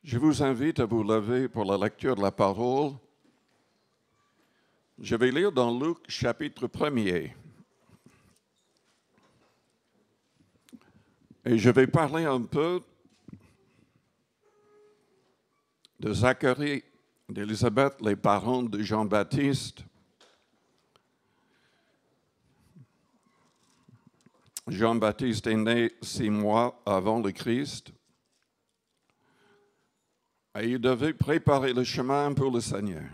Je vous invite à vous lever pour la lecture de la parole. Je vais lire dans Luc, chapitre 1er. Et je vais parler un peu de Zacharie et d'Élisabeth, les parents de Jean-Baptiste. Jean-Baptiste est né 6 mois avant le Christ. Et il devait préparer le chemin pour le Seigneur.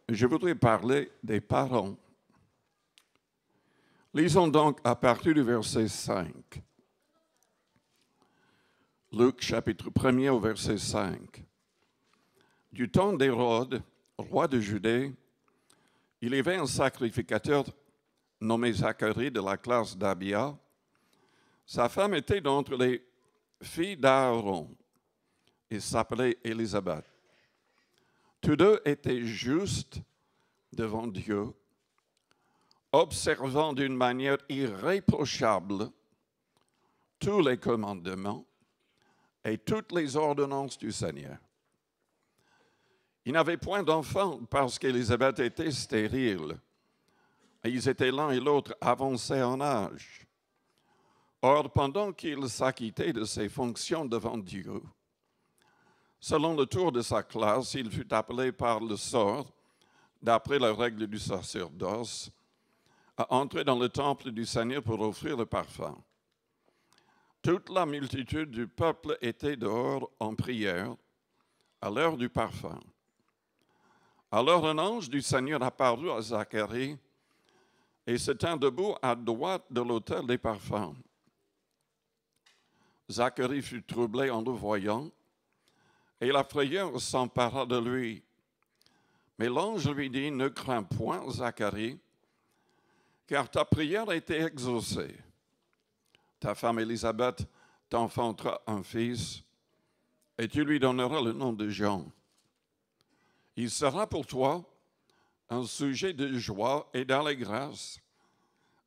Je voudrais parler des parents. Lisons donc à partir du verset 5. Luc, chapitre 1er au verset 5. Du temps d'Hérode, roi de Judée, il y avait un sacrificateur nommé Zacharie de la classe d'Abia. Sa femme était d'entre les filles d'Aaron et s'appelait Élisabeth. Tous deux étaient justes devant Dieu, observant d'une manière irréprochable tous les commandements et toutes les ordonnances du Seigneur. Ils n'avaient point d'enfants parce qu'Élisabeth était stérile, et ils étaient l'un et l'autre avancés en âge. Or, pendant qu'il s'acquittait de ses fonctions devant Dieu, selon le tour de sa classe, il fut appelé par le sort, d'après la règle du sacerdoce, à entrer dans le temple du Seigneur pour offrir le parfum. Toute la multitude du peuple était dehors en prière à l'heure du parfum. Alors un ange du Seigneur apparut à Zacharie et se tint debout à droite de l'autel des parfums. Zacharie fut troublé en le voyant, et la frayeur s'empara de lui. Mais l'ange lui dit, « Ne crains point, Zacharie, car ta prière a été exaucée. Ta femme Élisabeth t'enfantera un fils, et tu lui donneras le nom de Jean. Il sera pour toi un sujet de joie et d'allégresse,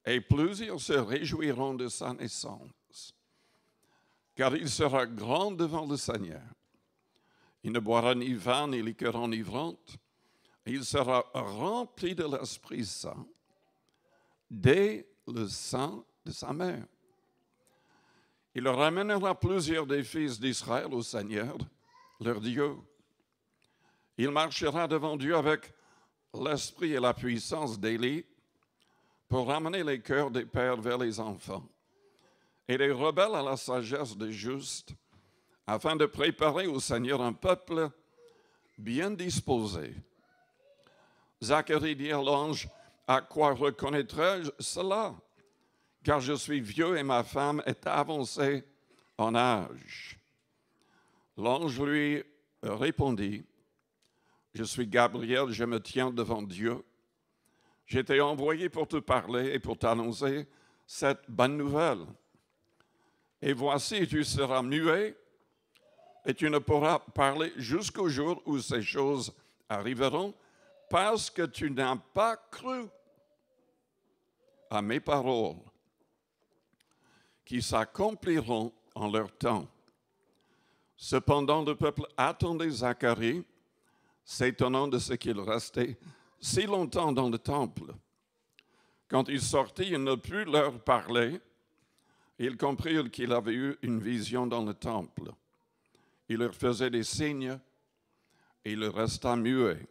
et plusieurs se réjouiront de sa naissance, car il sera grand devant le Seigneur. Il ne boira ni vin ni liqueur enivrante. Il sera rempli de l'Esprit Saint dès le sein de sa mère. Il ramènera plusieurs des fils d'Israël au Seigneur, leur Dieu. Il marchera devant Dieu avec l'esprit et la puissance d'Élie pour ramener les cœurs des pères vers les enfants et les rebelles à la sagesse des justes, afin de préparer au Seigneur un peuple bien disposé. » Zacharie dit à l'ange, « À quoi reconnaîtrai-je cela? Car je suis vieux et ma femme est avancée en âge. » L'ange lui répondit, « Je suis Gabriel, je me tiens devant Dieu. J'ai été envoyé pour te parler et pour t'annoncer cette bonne nouvelle. Et voici, tu seras muet, et tu ne pourras parler jusqu'au jour où ces choses arriveront, parce que tu n'as pas cru à mes paroles, qui s'accompliront en leur temps. » Cependant, le peuple attendait Zacharie, s'étonnant de ce qu'il restait si longtemps dans le temple. Quand il sortit, il ne put leur parler. Ils comprirent qu'il avait eu une vision dans le temple. Il leur faisait des signes et il resta muet.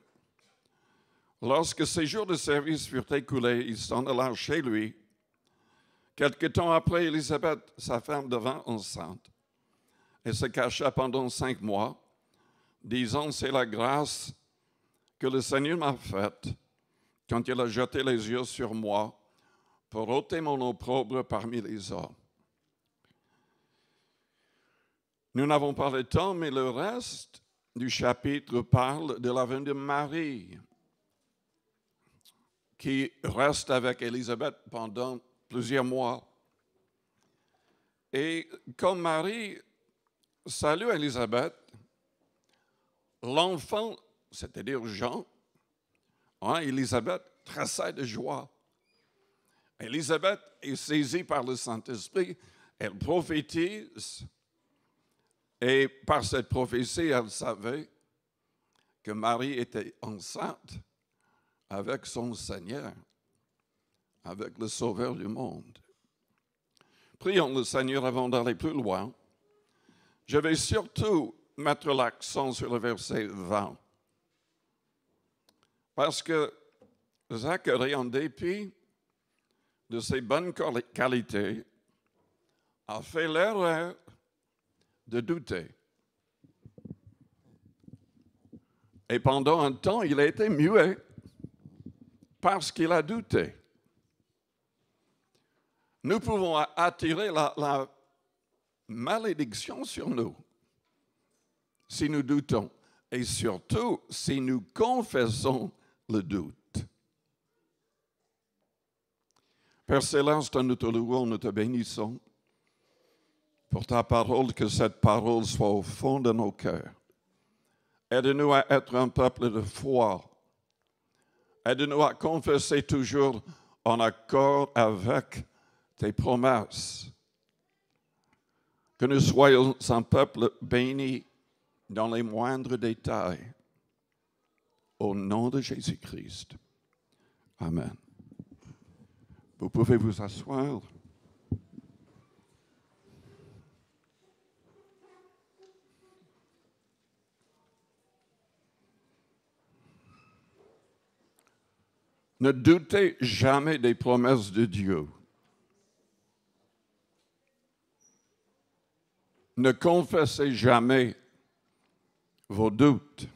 Lorsque ces jours de service furent écoulés, il s'en alla chez lui. Quelque temps après, Élisabeth, sa femme, devint enceinte et se cacha pendant 5 mois, disant, « C'est la grâce que le Seigneur m'a faite quand il a jeté les yeux sur moi pour ôter mon opprobre parmi les hommes. » Nous n'avons pas le temps, mais le reste du chapitre parle de la venue de Marie, qui reste avec Élisabeth pendant plusieurs mois. Et comme Marie salue Élisabeth, l'enfant, c'est-à-dire Jean, Élisabeth tressaille de joie. Élisabeth est saisie par le Saint-Esprit, elle prophétise. Et par cette prophétie, elle savait que Marie était enceinte avec son Seigneur, avec le Sauveur du monde. Prions le Seigneur avant d'aller plus loin. Je vais surtout mettre l'accent sur le verset 20. Parce que Zacharie, en dépit de ses bonnes qualités, a fait l'erreur de douter. Et pendant un temps, il a été muet parce qu'il a douté. Nous pouvons attirer la malédiction sur nous si nous doutons et surtout si nous confessons le doute. Père Céleste, nous te louons, nous te bénissons pour ta parole, que cette parole soit au fond de nos cœurs. Aide-nous à être un peuple de foi. Aide-nous à confesser toujours en accord avec tes promesses. Que nous soyons un peuple béni dans les moindres détails. Au nom de Jésus-Christ. Amen. Vous pouvez vous asseoir. Ne doutez jamais des promesses de Dieu. Ne confessez jamais vos doutes.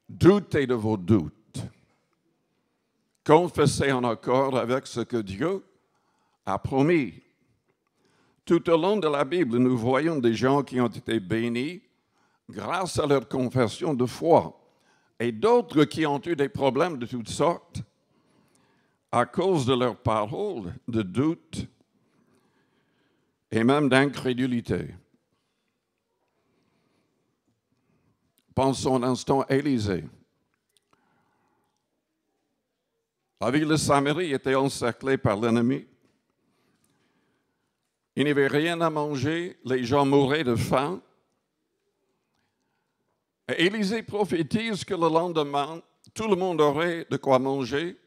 Doutez de vos doutes. Confessez en accord avec ce que Dieu a promis. Tout au long de la Bible, nous voyons des gens qui ont été bénis grâce à leur confession de foi et d'autres qui ont eu des problèmes de toutes sortes à cause de leurs paroles de doute et même d'incrédulité. Pensons un instant à Élisée. La ville de Samarie était encerclée par l'ennemi. Il n'y avait rien à manger, les gens mouraient de faim. Et Élisée prophétise que le lendemain, tout le monde aurait de quoi manger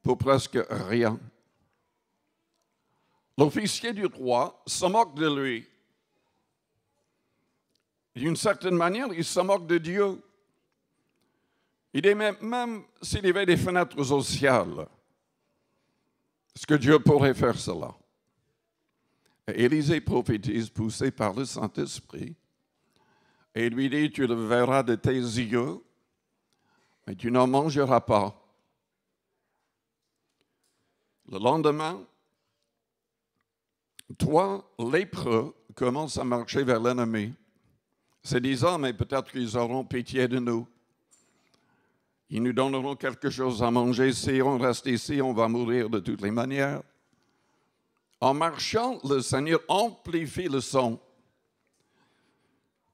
pour presque rien. L'officier du roi se moque de lui. D'une certaine manière, il se moque de Dieu. Il dit même s'il y avait des fenêtres au ciel, est-ce que Dieu pourrait faire cela? Et Élisée prophétise, poussé par le Saint-Esprit, et il lui dit, tu le verras de tes yeux, mais tu n'en mangeras pas. Le lendemain, trois lépreux commencent à marcher vers l'ennemi, se disant, mais peut-être qu'ils auront pitié de nous. Ils nous donneront quelque chose à manger. Si on reste ici, on va mourir de toutes les manières. En marchant, le Seigneur amplifie le son.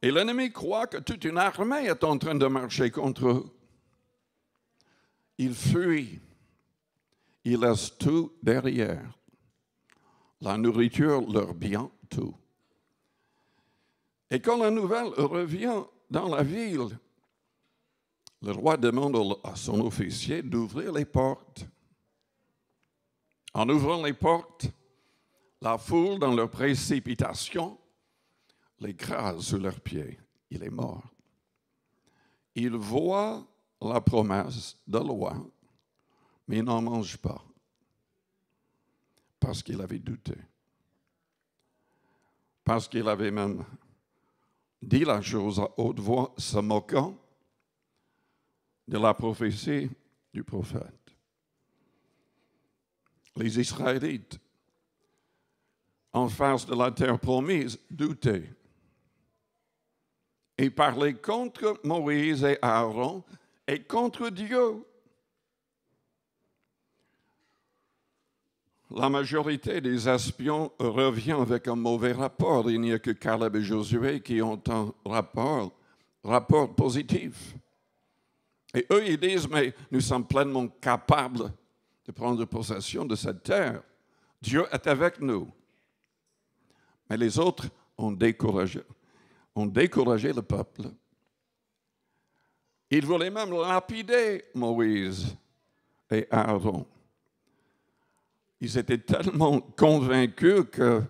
Et l'ennemi croit que toute une armée est en train de marcher contre eux. Il fuit. Il laisse tout derrière. La nourriture, leurs biens, tout. Et quand la nouvelle revient dans la ville, le roi demande à son officier d'ouvrir les portes. En ouvrant les portes, la foule, dans leur précipitation, l'écrase sous leurs pieds. Il est mort. Il voit la promesse de loin, mais il n'en mange pas parce qu'il avait douté. Parce qu'il avait même dit la chose à haute voix, se moquant de la prophétie du prophète. Les Israélites, en face de la terre promise, doutaient et parlaient contre Moïse et Aaron et contre Dieu. La majorité des espions revient avec un mauvais rapport. Il n'y a que Caleb et Josué qui ont un rapport positif. Et eux, ils disent, mais nous sommes pleinement capables de prendre possession de cette terre. Dieu est avec nous. Mais les autres ont découragé le peuple. Ils voulaient même lapider Moïse et Aaron. Ils étaient tellement convaincus que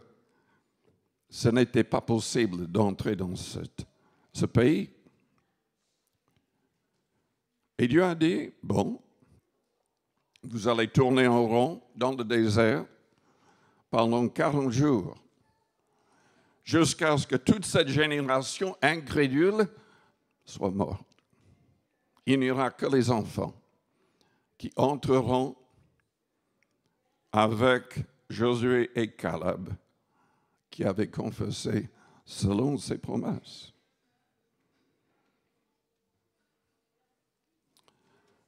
ce n'était pas possible d'entrer dans ce pays. Et Dieu a dit, bon, vous allez tourner en rond dans le désert pendant 40 jours, jusqu'à ce que toute cette génération incrédule soit morte. Il n'y aura que les enfants qui entreront avec Josué et Caleb, qui avaient confessé selon ses promesses.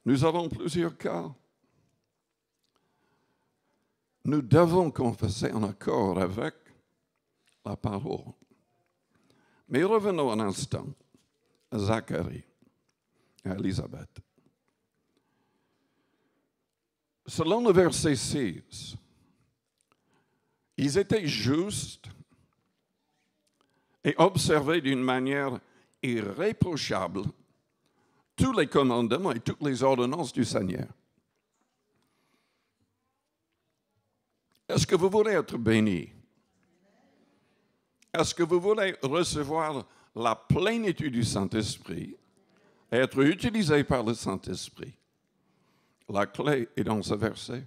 Nous avons plusieurs cas. Nous devons confesser en accord avec la parole. Mais revenons un instant à Zacharie, à Élisabeth. Selon le verset 6, ils étaient justes et observaient d'une manière irréprochable tous les commandements et toutes les ordonnances du Seigneur. Est-ce que vous voulez être béni? Est-ce que vous voulez recevoir la plénitude du Saint-Esprit et être utilisé par le Saint-Esprit? La clé est dans ce verset.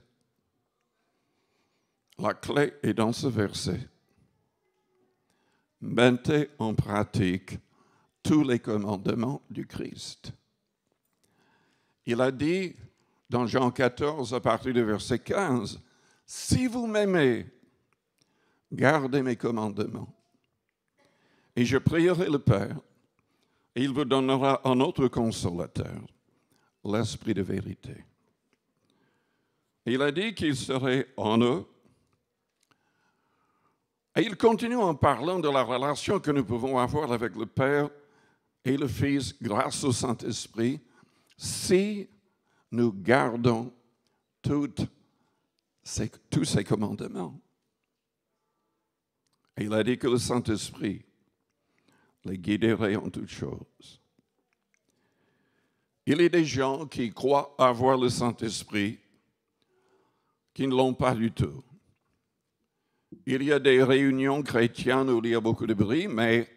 La clé est dans ce verset. Mettez en pratique tous les commandements du Christ. Il a dit dans Jean 14, à partir du verset 15, « Si vous m'aimez, gardez mes commandements. Et je prierai le Père, et il vous donnera un autre consolateur, l'Esprit de vérité. » Il a dit qu'il serait en eux. Et il continue en parlant de la relation que nous pouvons avoir avec le Père et le Fils grâce au Saint-Esprit si nous gardons tous ces commandements. Et il a dit que le Saint-Esprit les guiderait en toutes choses. Il y a des gens qui croient avoir le Saint-Esprit qui ne l'ont pas du tout. Il y a des réunions chrétiennes où il y a beaucoup de bruit, mais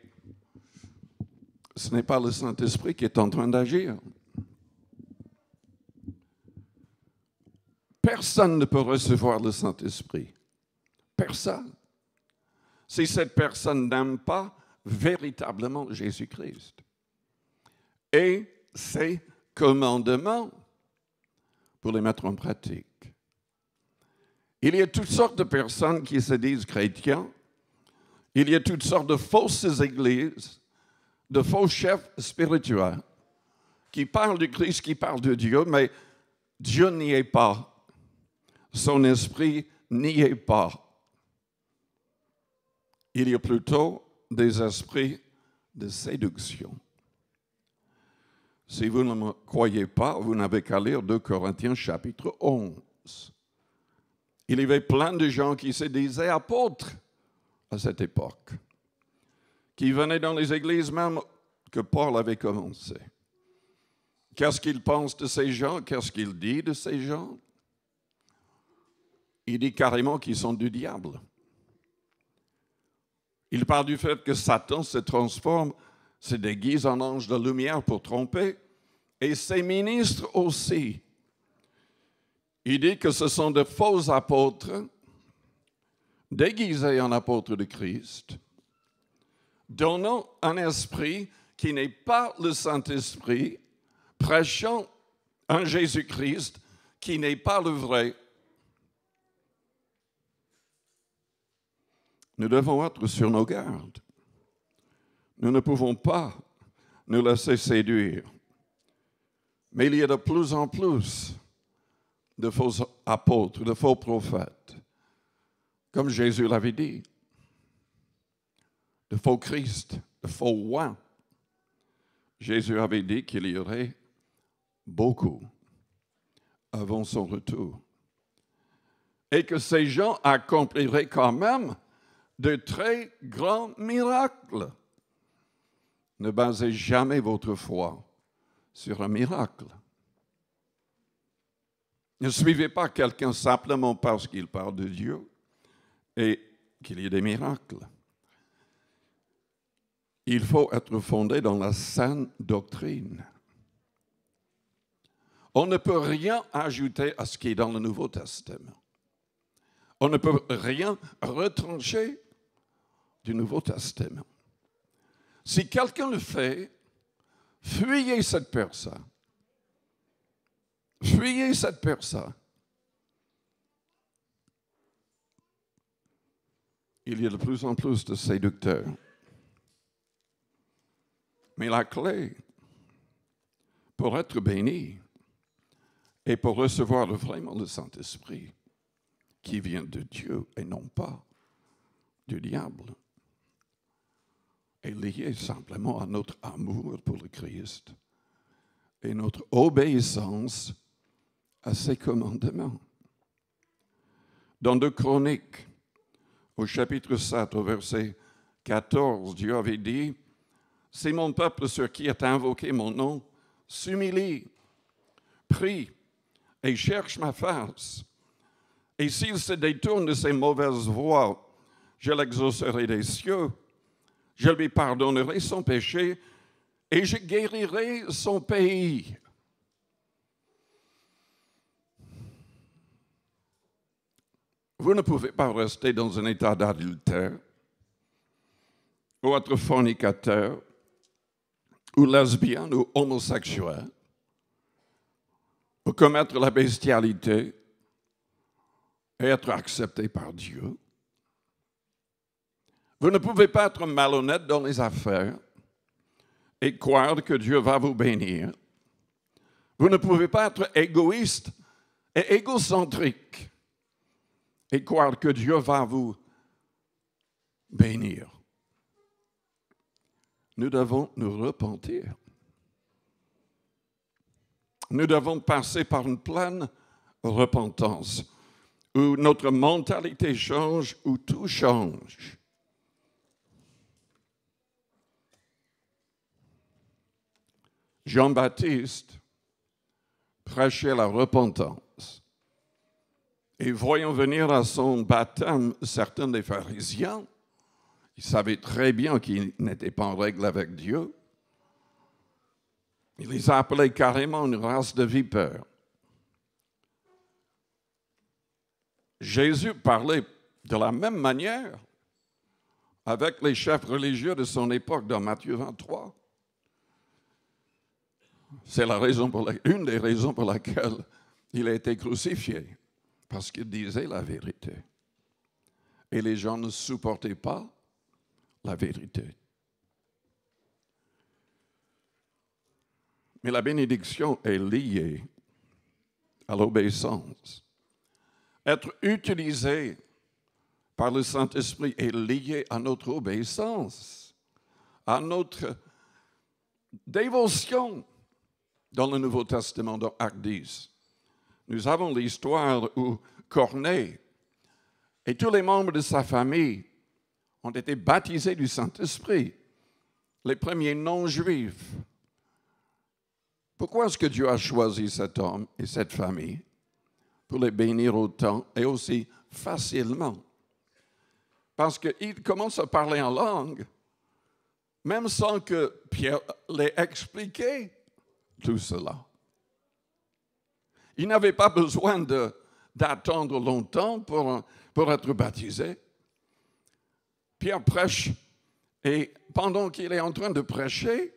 ce n'est pas le Saint-Esprit qui est en train d'agir. Personne ne peut recevoir le Saint-Esprit. Personne. Si cette personne n'aime pas véritablement Jésus-Christ et ses commandements pour les mettre en pratique. Il y a toutes sortes de personnes qui se disent chrétiens. Il y a toutes sortes de fausses églises, de faux chefs spirituels qui parlent du Christ, qui parlent de Dieu, mais Dieu n'y est pas. Son esprit n'y est pas. Il y a plutôt des esprits de séduction. Si vous ne me croyez pas, vous n'avez qu'à lire 2 Corinthiens chapitre 11. Il y avait plein de gens qui se disaient apôtres à cette époque, qui venaient dans les églises même que Paul avait commencé. Qu'est-ce qu'il pense de ces gens? Qu'est-ce qu'il dit de ces gens? Il dit carrément qu'ils sont du diable. Il parle du fait que Satan se transforme, se déguise en ange de lumière pour tromper, et ses ministres aussi. Il dit que ce sont de faux apôtres, déguisés en apôtres de Christ, donnant un esprit qui n'est pas le Saint-Esprit, prêchant un Jésus-Christ qui n'est pas le vrai. Nous devons être sur nos gardes. Nous ne pouvons pas nous laisser séduire. Mais il y a de plus en plus de faux apôtres, de faux prophètes, comme Jésus l'avait dit, de faux Christ, de faux rois. Jésus avait dit qu'il y aurait beaucoup avant son retour. Et que ces gens accompliraient quand même de très grands miracles. Ne basez jamais votre foi sur un miracle. Ne suivez pas quelqu'un simplement parce qu'il parle de Dieu et qu'il y ait des miracles. Il faut être fondé dans la saine doctrine. On ne peut rien ajouter à ce qui est dans le Nouveau Testament. On ne peut rien retrancher du Nouveau Testament. Si quelqu'un le fait, fuyez cette personne. Fuyez cette personne. Il y a de plus en plus de séducteurs. Mais la clé pour être béni et pour recevoir vraiment le Saint-Esprit qui vient de Dieu et non pas du diable est liée simplement à notre amour pour le Christ et notre obéissance à ses commandements. Dans 2 Chroniques, au chapitre 7, au verset 14, Dieu avait dit, « Si mon peuple sur qui est invoqué mon nom s'humilie, prie et cherche ma face, et s'il se détourne de ses mauvaises voies, je l'exaucerai des cieux, je lui pardonnerai son péché et je guérirai son pays. » Vous ne pouvez pas rester dans un état d'adultère, ou être fornicateur, ou lesbien, ou homosexuel, ou commettre la bestialité et être accepté par Dieu. Vous ne pouvez pas être malhonnête dans les affaires et croire que Dieu va vous bénir. Vous ne pouvez pas être égoïste et égocentrique et croire que Dieu va vous bénir. Nous devons nous repentir. Nous devons passer par une pleine repentance où notre mentalité change, où tout change. Jean-Baptiste prêchait la repentance. Et voyant venir à son baptême certains des pharisiens, ils savaient très bien qu'ils n'étaient pas en règle avec Dieu. Il les a appelés carrément une race de vipères. Jésus parlait de la même manière avec les chefs religieux de son époque dans Matthieu 23. C'est une des raisons pour laquelle il a été crucifié, parce qu'il disait la vérité. Et les gens ne supportaient pas la vérité. Mais la bénédiction est liée à l'obéissance. Être utilisé par le Saint-Esprit est lié à notre obéissance, à notre dévotion. Dans le Nouveau Testament, dans Actes 10, nous avons l'histoire où Corneille et tous les membres de sa famille ont été baptisés du Saint-Esprit, les premiers non-juifs. Pourquoi est-ce que Dieu a choisi cet homme et cette famille pour les bénir autant et aussi facilement? Parce qu'il commence à parler en langue, même sans que Pierre l'ait expliqué tout cela. Il n'avait pas besoin d'attendre longtemps pour être baptisé. Pierre prêche et pendant qu'il est en train de prêcher,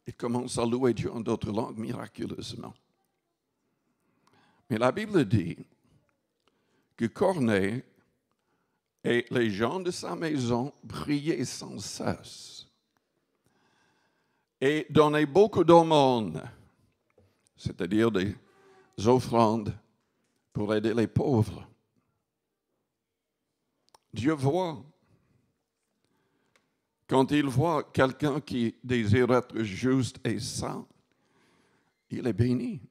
il commence à louer Dieu en d'autres langues miraculeusement. Mais la Bible dit que Corneille et les gens de sa maison priaient sans cesse et donnaient beaucoup d'aumônes, c'est-à-dire des offrandes pour aider les pauvres. Dieu voit. Quand il voit quelqu'un qui désire être juste et saint, il est béni.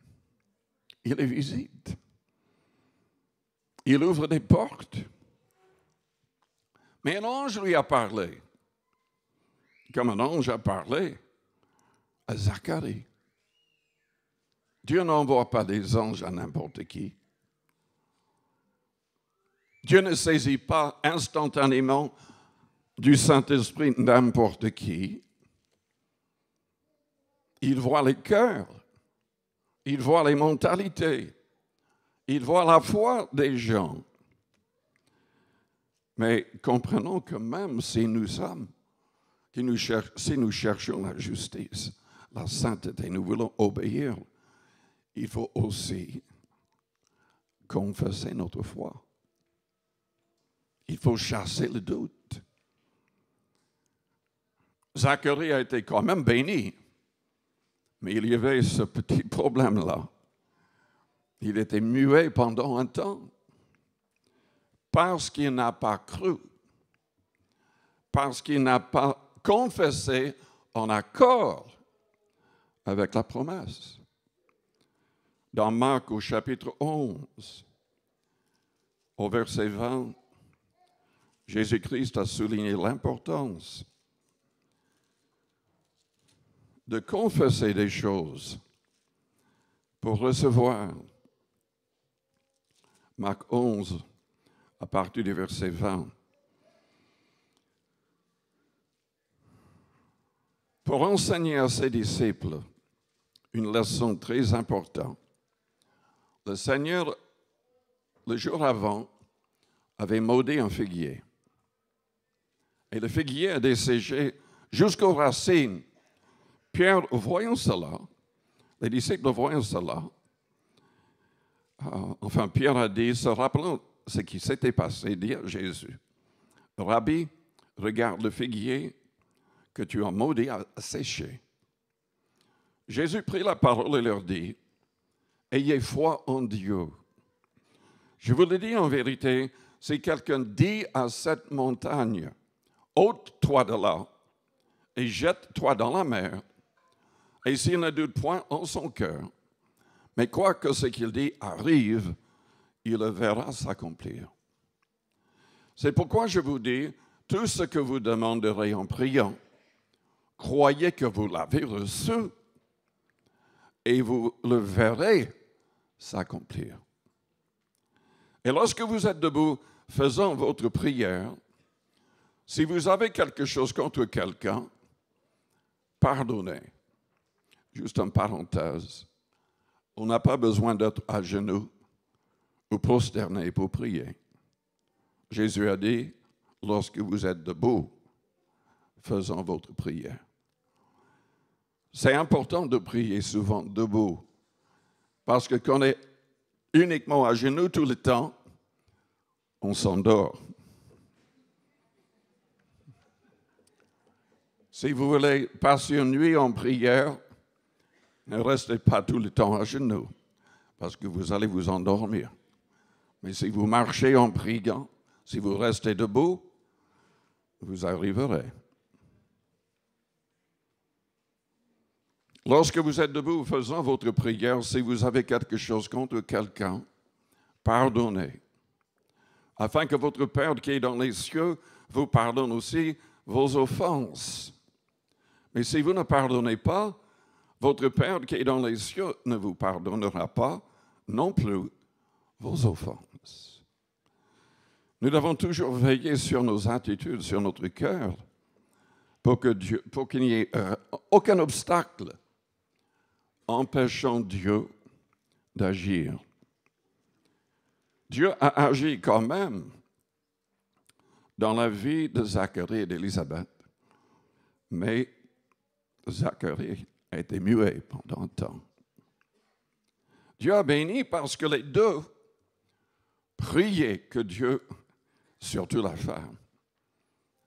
Il les visite. Il ouvre des portes. Mais un ange lui a parlé, comme un ange a parlé à Zacharie. Dieu n'envoie pas des anges à n'importe qui. Dieu ne saisit pas instantanément du Saint-Esprit n'importe qui. Il voit les cœurs, il voit les mentalités, il voit la foi des gens. Mais comprenons que même si nous cherchons la justice, la sainteté, nous voulons obéir, il faut aussi confesser notre foi. Il faut chasser le doute. Zacharie a été quand même béni, mais il y avait ce petit problème-là. Il était muet pendant un temps parce qu'il n'a pas cru, parce qu'il n'a pas confessé en accord avec la promesse. Dans Marc au chapitre 11, au verset 20, Jésus-Christ a souligné l'importance de confesser des choses pour recevoir. Marc 11, à partir du verset 20. Pour enseigner à ses disciples une leçon très importante, le Seigneur, le jour avant, avait maudit un figuier. Et le figuier a desséché jusqu'aux racines. Pierre, voyant cela, les disciples voyant cela, Pierre a dit, se rappelant ce qui s'était passé, dit à Jésus, Rabbi, regarde le figuier que tu as maudit à sécher. Jésus prit la parole et leur dit, ayez foi en Dieu. Je vous le dis en vérité, si quelqu'un dit à cette montagne, ôte-toi de là et jette-toi dans la mer, et s'il ne doute point en son cœur, mais quoi que ce qu'il dit arrive, il le verra s'accomplir. C'est pourquoi je vous dis, tout ce que vous demanderez en priant, croyez que vous l'avez reçu et vous le verrez s'accomplir. Et lorsque vous êtes debout, faisant votre prière, si vous avez quelque chose contre quelqu'un, pardonnez. Juste en parenthèse, on n'a pas besoin d'être à genoux ou prosterné pour prier. Jésus a dit, lorsque vous êtes debout, faisant votre prière. C'est important de prier souvent debout, parce que quand on est uniquement à genoux tout le temps, on s'endort. Si vous voulez passer une nuit en prière, ne restez pas tout le temps à genoux, parce que vous allez vous endormir. Mais si vous marchez en priant, si vous restez debout, vous arriverez. Lorsque vous êtes debout faisant votre prière, si vous avez quelque chose contre quelqu'un, pardonnez, afin que votre Père qui est dans les cieux vous pardonne aussi vos offenses. Mais si vous ne pardonnez pas, votre Père qui est dans les cieux ne vous pardonnera pas non plus vos offenses. Nous devons toujours veiller sur nos attitudes, sur notre cœur, pour qu'il n'y ait aucun obstacle empêchant Dieu d'agir. Dieu a agi quand même dans la vie de Zacharie et d'Élisabeth, mais Zacharie a été muet pendant un temps. Dieu a béni parce que les deux priaient que Dieu, surtout la femme,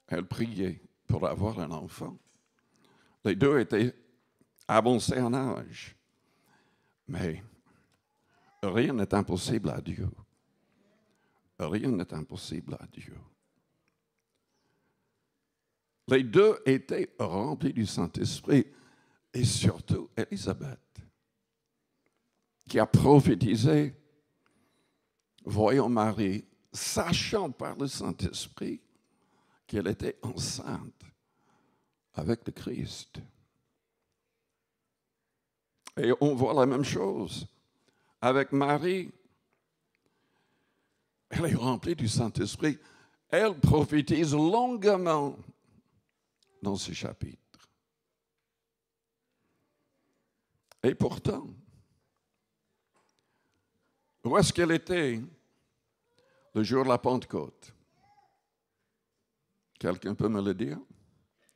elle priait pour avoir un enfant. Les deux étaient avancés en âge, mais rien n'est impossible à Dieu. Rien n'est impossible à Dieu. Les deux étaient remplis du Saint-Esprit, et surtout Élisabeth, qui a prophétisé, voyant Marie, sachant par le Saint-Esprit qu'elle était enceinte avec le Christ. Et on voit la même chose avec Marie. Elle est remplie du Saint-Esprit. Elle prophétise longuement dans ce chapitre. Et pourtant, où est-ce qu'elle était le jour de la Pentecôte? Quelqu'un peut me le dire?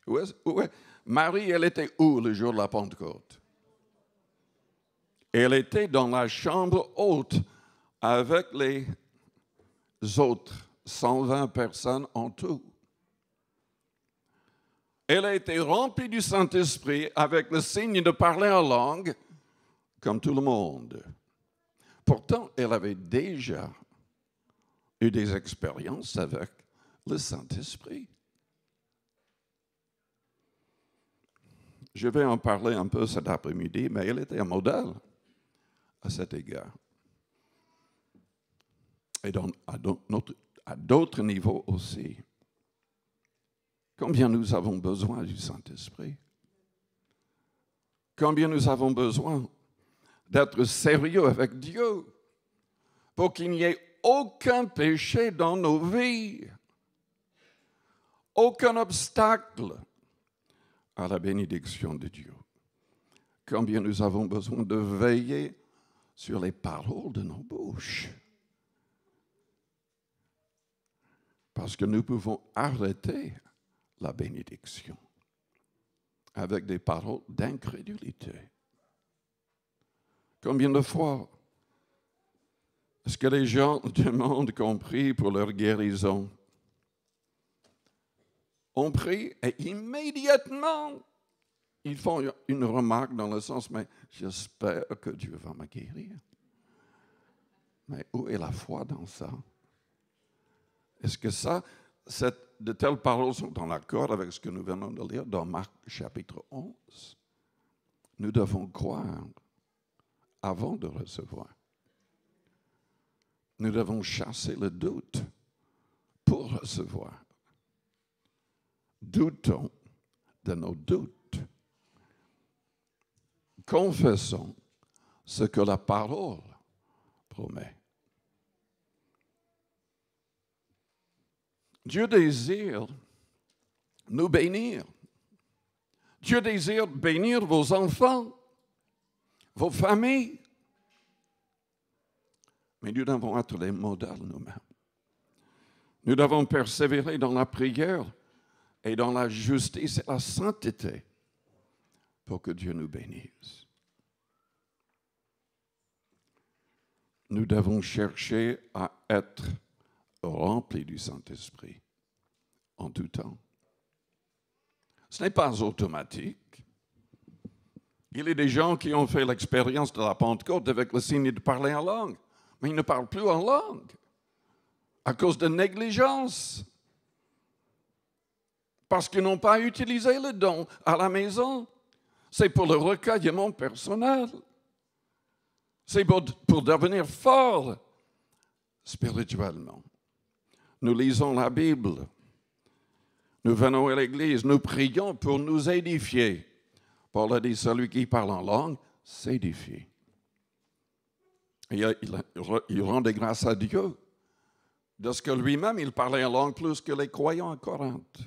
Où est? Marie, elle était où le jour de la Pentecôte? Elle était dans la chambre haute avec les autres 120 personnes en tout. Elle a été remplie du Saint-Esprit avec le signe de parler en langue, comme tout le monde. Pourtant, elle avait déjà eu des expériences avec le Saint-Esprit. Je vais en parler un peu cet après-midi, mais elle était un modèle à cet égard. Et à d'autres niveaux aussi. Combien nous avons besoin du Saint-Esprit? Combien nous avons besoin d'être sérieux avec Dieu pour qu'il n'y ait aucun péché dans nos vies, aucun obstacle à la bénédiction de Dieu. Combien nous avons besoin de veiller sur les paroles de nos bouches. Parce que nous pouvons arrêter la bénédiction avec des paroles d'incrédulité. Combien de fois est-ce que les gens demandent qu'on prie pour leur guérison? On prie et immédiatement, ils font une remarque dans le sens, mais j'espère que Dieu va me guérir. Mais où est la foi dans ça? Est-ce que de telles paroles sont en accord avec ce que nous venons de lire dans Marc chapitre 11? Nous devons croire avant de recevoir. Nous devons chasser le doute pour recevoir. Doutons de nos doutes. Confessons ce que la parole promet. Dieu désire nous bénir. Dieu désire bénir vos enfants, vos familles. Mais nous devons être les modèles nous-mêmes. Nous devons persévérer dans la prière et dans la justice et la sainteté pour que Dieu nous bénisse. Nous devons chercher à être remplis du Saint-Esprit en tout temps. Ce n'est pas automatique. Il y a des gens qui ont fait l'expérience de la Pentecôte avec le signe de parler en langue, mais ils ne parlent plus en langue à cause de négligence, parce qu'ils n'ont pas utilisé le don à la maison. C'est pour le recueillement personnel. C'est pour devenir fort spirituellement. Nous lisons la Bible. Nous venons à l'église. Nous prions pour nous édifier. Paul a dit, celui qui parle en langue s'édifie. Il rendait grâce à Dieu de ce que lui-même, il parlait en langue plus que les croyants à Corinthe.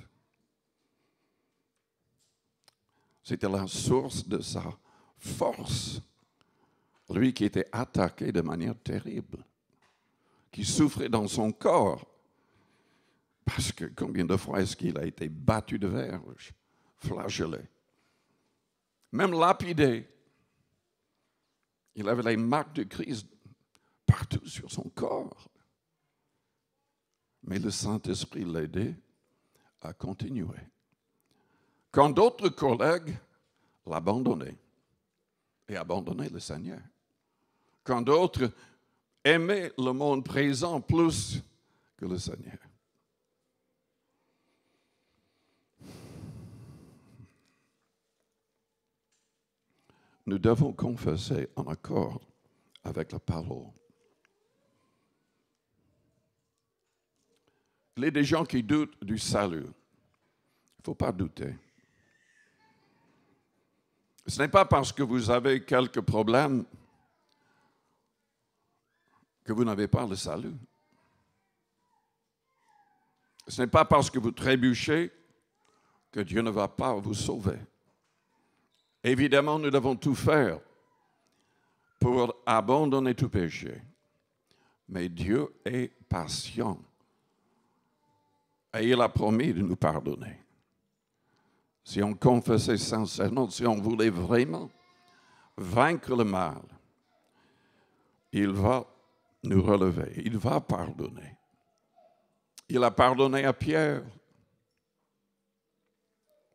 C'était la source de sa force. Lui qui était attaqué de manière terrible, qui souffrait dans son corps. Parce que combien de fois est-ce qu'il a été battu de verge, flagellé, même lapidé. Il avait les marques de Christ partout sur son corps. Mais le Saint-Esprit l'aidait à continuer. Quand d'autres collègues l'abandonnaient et abandonnaient le Seigneur. Quand d'autres aimaient le monde présent plus que le Seigneur. Nous devons confesser en accord avec la parole. Il y a des gens qui doutent du salut. ne faut pas douter. Ce n'est pas parce que vous avez quelques problèmes que vous n'avez pas le salut. Ce n'est pas parce que vous trébuchez que Dieu ne va pas vous sauver. Évidemment, nous devons tout faire pour abandonner tout péché. Mais Dieu est patient. Et il a promis de nous pardonner. Si on confessait sincèrement, si on voulait vraiment vaincre le mal, il va nous relever, il va pardonner. Il a pardonné à Pierre.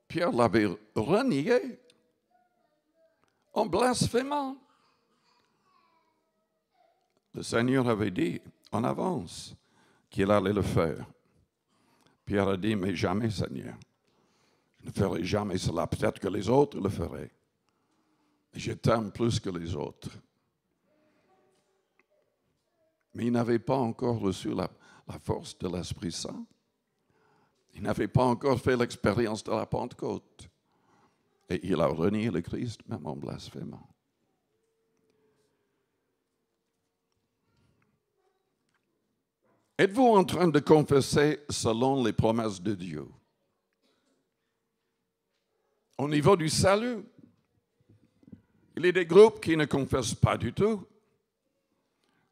Pierre l'avait renié en blasphémant. Le Seigneur avait dit en avance qu'il allait le faire. Pierre a dit, mais jamais, Seigneur. Je ne ferai jamais cela. Peut-être que les autres le feraient. Mais je t'aime plus que les autres. Mais il n'avait pas encore reçu la force de l'Esprit Saint. Il n'avait pas encore fait l'expérience de la Pentecôte. Et il a renié le Christ, même en blasphémant. Êtes-vous en train de confesser selon les promesses de Dieu? Au niveau du salut, il y a des groupes qui ne confessent pas du tout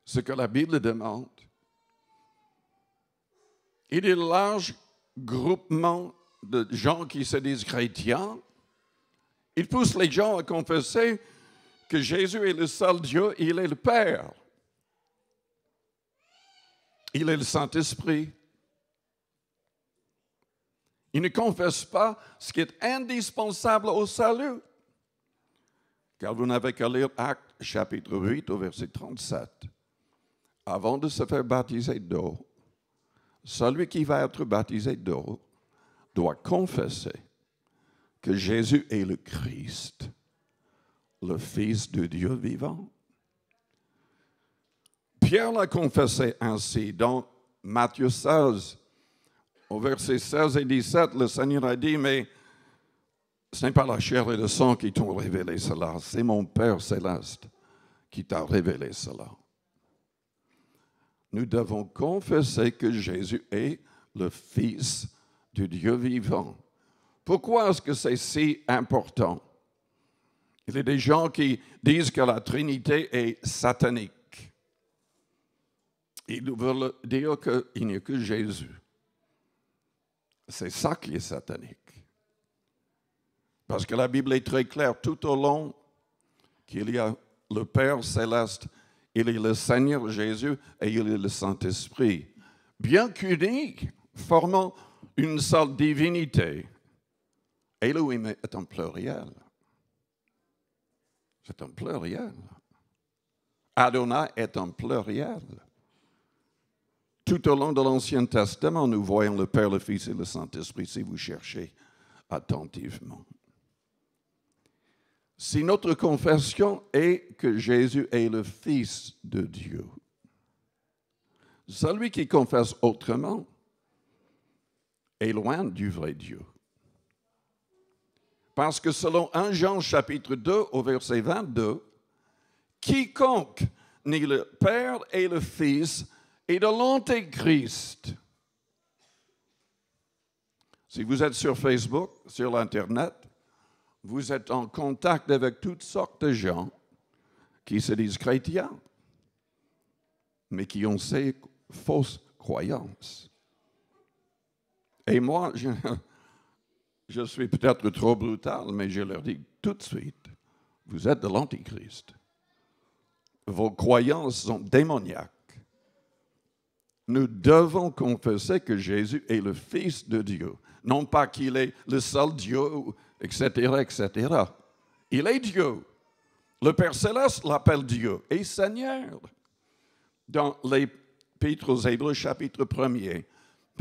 ce que la Bible demande. Il y a de larges groupements de gens qui se disent chrétiens. Ils poussent les gens à confesser que Jésus est le seul Dieu, il est le Père. Il est le Saint-Esprit. Ils ne confessent pas ce qui est indispensable au salut. Car vous n'avez qu'à lire Actes chapitre 8 au verset 37. Avant de se faire baptiser d'eau, celui qui va être baptisé d'eau doit confesser que Jésus est le Christ, le Fils de Dieu vivant. Pierre l'a confessé ainsi dans Matthieu 16, au verset 16 et 17, le Seigneur a dit, mais ce n'est pas la chair et le sang qui t'ont révélé cela, c'est mon Père céleste qui t'a révélé cela. Nous devons confesser que Jésus est le Fils du Dieu vivant. Pourquoi est-ce que c'est si important? Il y a des gens qui disent que la Trinité est satanique. Ils veulent dire qu'il n'y a que Jésus. C'est ça qui est satanique. Parce que la Bible est très claire tout au long qu'il y a le Père céleste, il y a le Seigneur Jésus et il y a le Saint-Esprit. Bien qu'unis, formant une seule divinité. Elohim est un pluriel. C'est un pluriel. Adonai est un pluriel. Tout au long de l'Ancien Testament, nous voyons le Père, le Fils et le Saint-Esprit si vous cherchez attentivement. Si notre confession est que Jésus est le Fils de Dieu, celui qui confesse autrement est loin du vrai Dieu. Parce que selon 1 Jean chapitre 2 au verset 22, quiconque nie le Père et le Fils est de l'Antéchrist. Si vous êtes sur Facebook, sur l'Internet, vous êtes en contact avec toutes sortes de gens qui se disent chrétiens, mais qui ont ces fausses croyances. Et moi, je suis peut-être trop brutal, mais je leur dis tout de suite, vous êtes de l'Antéchrist. Vos croyances sont démoniaques. Nous devons confesser que Jésus est le Fils de Dieu. Non pas qu'il est le seul Dieu, etc., etc. Il est Dieu. Le Père Céleste l'appelle Dieu et Seigneur. Dans l'Épître aux Hébreux, chapitre 1er.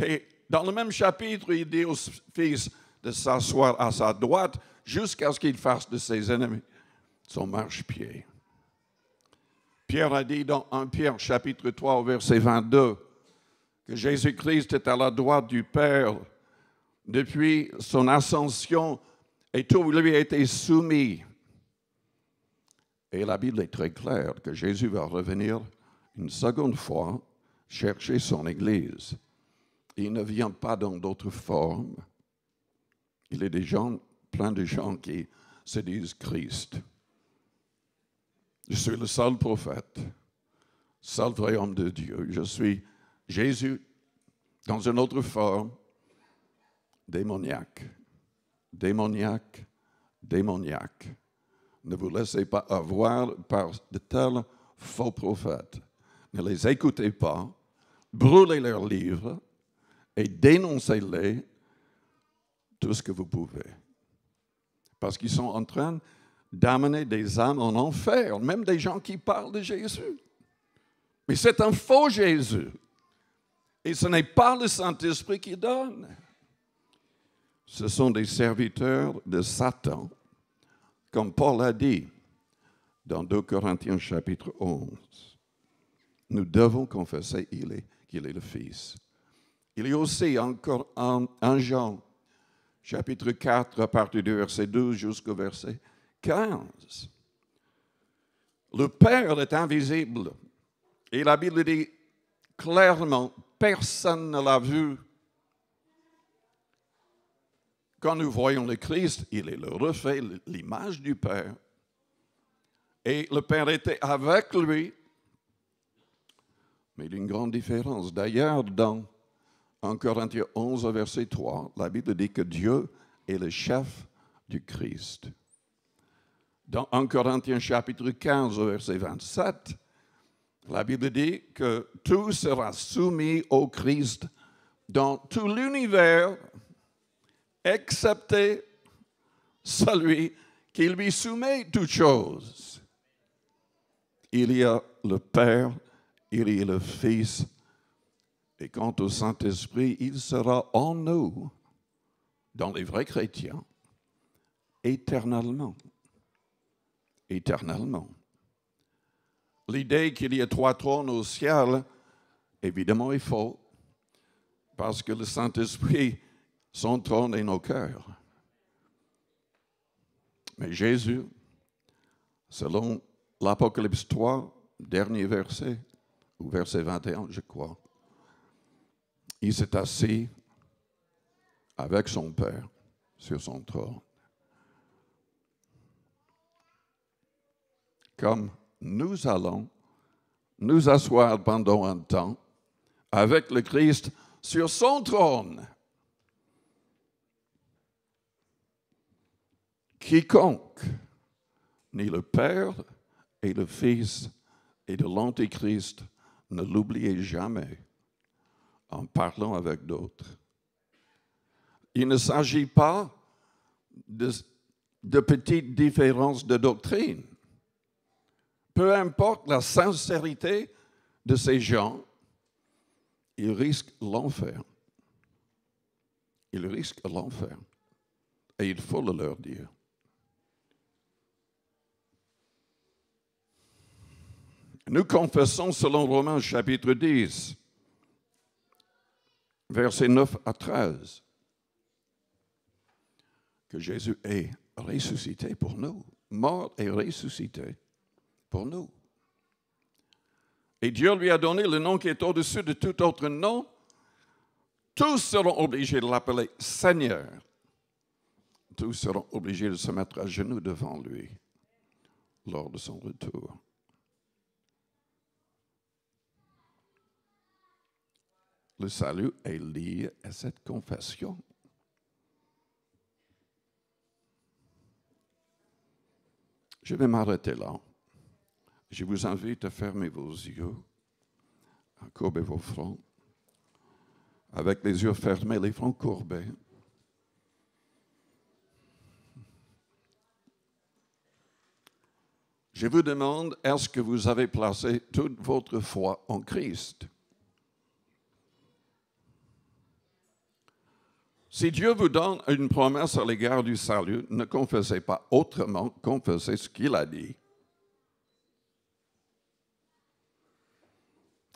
Et dans le même chapitre, il dit au Fils de s'asseoir à sa droite jusqu'à ce qu'il fasse de ses ennemis son marchepied. Pierre a dit dans 1 Pierre, chapitre 3, au verset 22, que Jésus-Christ est à la droite du Père, depuis son ascension, et tout lui a été soumis. Et la Bible est très claire que Jésus va revenir une seconde fois chercher son Église. Il ne vient pas dans d'autres formes. Il y a des gens, plein de gens qui se disent Christ. Je suis le seul prophète, seul vrai homme de Dieu. Je suis Jésus dans une autre forme, démoniaque, démoniaque, démoniaque. Ne vous laissez pas avoir par de tels faux prophètes. Ne les écoutez pas, brûlez leurs livres et dénoncez-les tout ce que vous pouvez. Parce qu'ils sont en train d'amener des âmes en enfer, même des gens qui parlent de Jésus. Mais c'est un faux Jésus. Et ce n'est pas le Saint-Esprit qui donne. Ce sont des serviteurs de Satan, comme Paul a dit dans 2 Corinthiens chapitre 11. Nous devons confesser qu'il est le Fils. Il y a aussi encore en Jean, chapitre 4, à partir du verset 12 jusqu'au verset 15. Le Père est invisible. Et la Bible dit clairement, personne ne l'a vu. Quand nous voyons le Christ, il est le reflet, l'image du Père. Et le Père était avec lui. Mais il y a une grande différence. D'ailleurs, dans 1 Corinthiens 11, verset 3, la Bible dit que Dieu est le chef du Christ. Dans 1 Corinthiens chapitre 15, verset 27, la Bible dit que tout sera soumis au Christ dans tout l'univers, excepté celui qui lui soumet toutes choses. Il y a le Père, il y a le Fils, et quant au Saint-Esprit, il sera en nous, dans les vrais chrétiens, éternellement. Éternellement. L'idée qu'il y a 3 trônes au ciel, évidemment, est faux, parce que le Saint-Esprit, son trône est nos cœurs. Mais Jésus, selon l'Apocalypse 3, dernier verset, ou verset 21, je crois, il s'est assis avec son Père sur son trône. Comme nous allons nous asseoir pendant un temps avec le Christ sur son trône. Quiconque, ni le Père et le Fils et de l'Antéchrist, ne l'oubliez jamais en parlant avec d'autres. Il ne s'agit pas de petites différences de doctrine. Peu importe la sincérité de ces gens, ils risquent l'enfer. Ils risquent l'enfer. Et il faut le leur dire. Nous confessons selon Romains chapitre 10, versets 9 à 13, que Jésus est ressuscité pour nous, mort et ressuscité pour nous. Et Dieu lui a donné le nom qui est au-dessus de tout autre nom. Tous seront obligés de l'appeler Seigneur. Tous seront obligés de se mettre à genoux devant lui lors de son retour. Le salut est lié à cette confession. Je vais m'arrêter là. Je vous invite à fermer vos yeux, à courber vos fronts, avec les yeux fermés, les fronts courbés. Je vous demande, est-ce que vous avez placé toute votre foi en Christ? Si Dieu vous donne une promesse à l'égard du salut, ne confessez pas autrement, confessez ce qu'il a dit.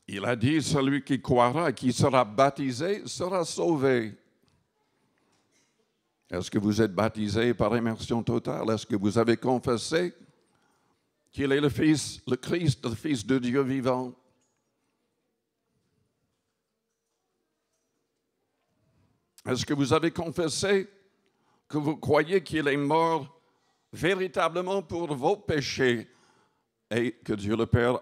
Il a dit, celui qui croira et qui sera baptisé sera sauvé. Est-ce que vous êtes baptisé par immersion totale? Est-ce que vous avez confessé qu'il est le Fils, le Christ, le Fils de Dieu vivant? Est-ce que vous avez confessé que vous croyez qu'il est mort véritablement pour vos péchés et que Dieu le Père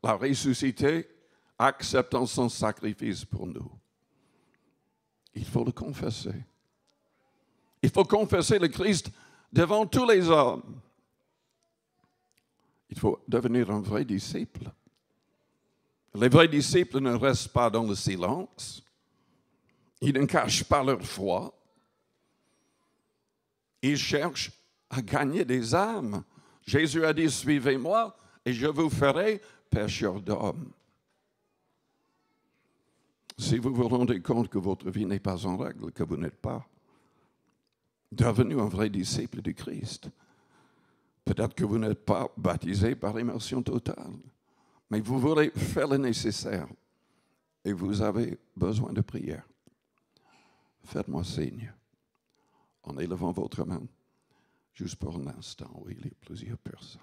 l'a ressuscité, acceptant son sacrifice pour nous? Il faut le confesser. Il faut confesser le Christ devant tous les hommes. Il faut devenir un vrai disciple. Les vrais disciples ne restent pas dans le silence. Ils ne cachent pas leur foi. Ils cherchent à gagner des âmes. Jésus a dit, suivez-moi et je vous ferai pécheurs d'hommes. Si vous vous rendez compte que votre vie n'est pas en règle, que vous n'êtes pas devenu un vrai disciple du Christ, peut-être que vous n'êtes pas baptisé par immersion totale, mais vous voulez faire le nécessaire et vous avez besoin de prière. Faites-moi signe en élevant votre main, juste pour un instant. Oui, il y a plusieurs personnes.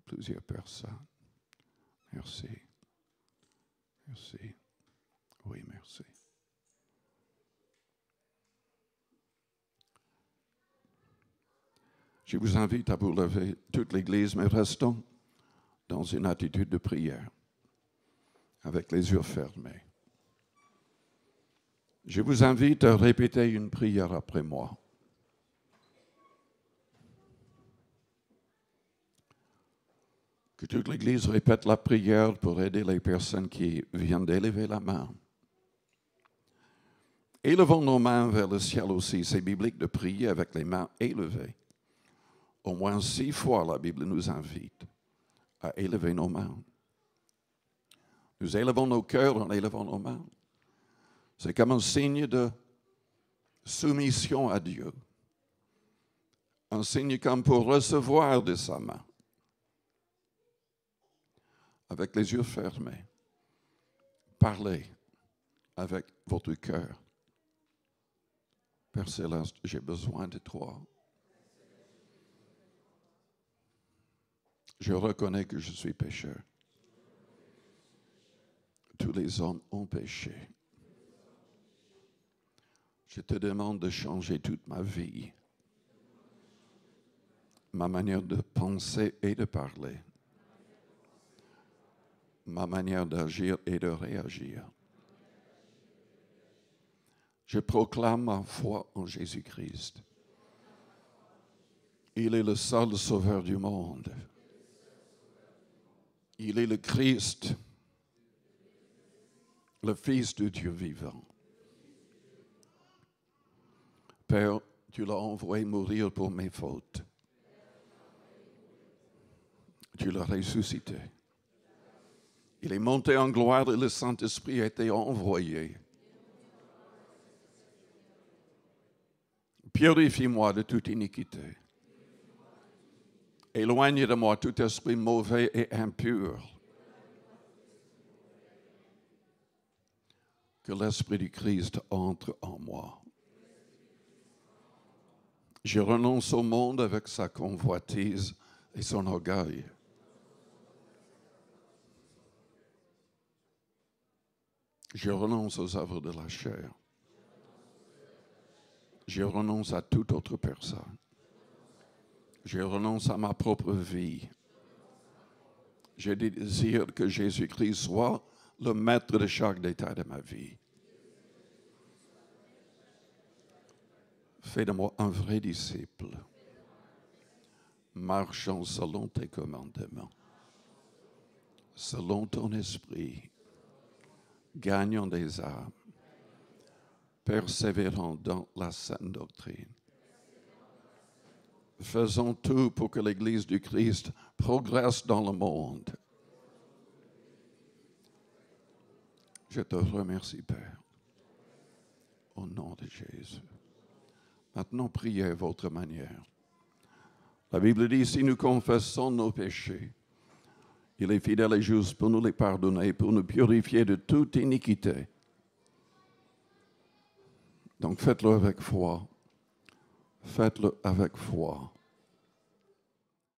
Plusieurs personnes. Merci. Merci. Oui, merci. Je vous invite à vous lever, toute l'Église, mais restons dans une attitude de prière, avec les yeux fermés. Je vous invite à répéter une prière après moi. Que toute l'Église répète la prière pour aider les personnes qui viennent d'élever la main. Élevons nos mains vers le ciel aussi. C'est biblique de prier avec les mains élevées. Au moins 6 fois, la Bible nous invite à élever nos mains. Nous élevons nos cœurs en élevant nos mains. C'est comme un signe de soumission à Dieu. Un signe comme pour recevoir de sa main. Avec les yeux fermés. Parlez avec votre cœur. Père Céleste, j'ai besoin de toi. Je reconnais que je suis pécheur. Tous les hommes ont péché. Je te demande de changer toute ma vie, ma manière de penser et de parler, ma manière d'agir et de réagir. Je proclame ma foi en Jésus-Christ. Il est le seul sauveur du monde. Il est le Christ, le Fils de Dieu vivant. Père, tu l'as envoyé mourir pour mes fautes. Tu l'as ressuscité. Il est monté en gloire et le Saint-Esprit a été envoyé. Purifie-moi de toute iniquité. Éloigne de moi tout esprit mauvais et impur. Que l'Esprit du Christ entre en moi. Je renonce au monde avec sa convoitise et son orgueil. Je renonce aux œuvres de la chair. Je renonce à toute autre personne. Je renonce à ma propre vie. Je désire que Jésus-Christ soit le maître de chaque détail de ma vie. Fais de moi un vrai disciple, marchant selon tes commandements, selon ton esprit, gagnant des âmes, persévérant dans la saine doctrine. Faisons tout pour que l'Église du Christ progresse dans le monde. Je te remercie, Père, au nom de Jésus. Maintenant, priez à votre manière. La Bible dit, si nous confessons nos péchés, il est fidèle et juste pour nous les pardonner, pour nous purifier de toute iniquité. Donc faites-le avec foi. Faites-le avec foi.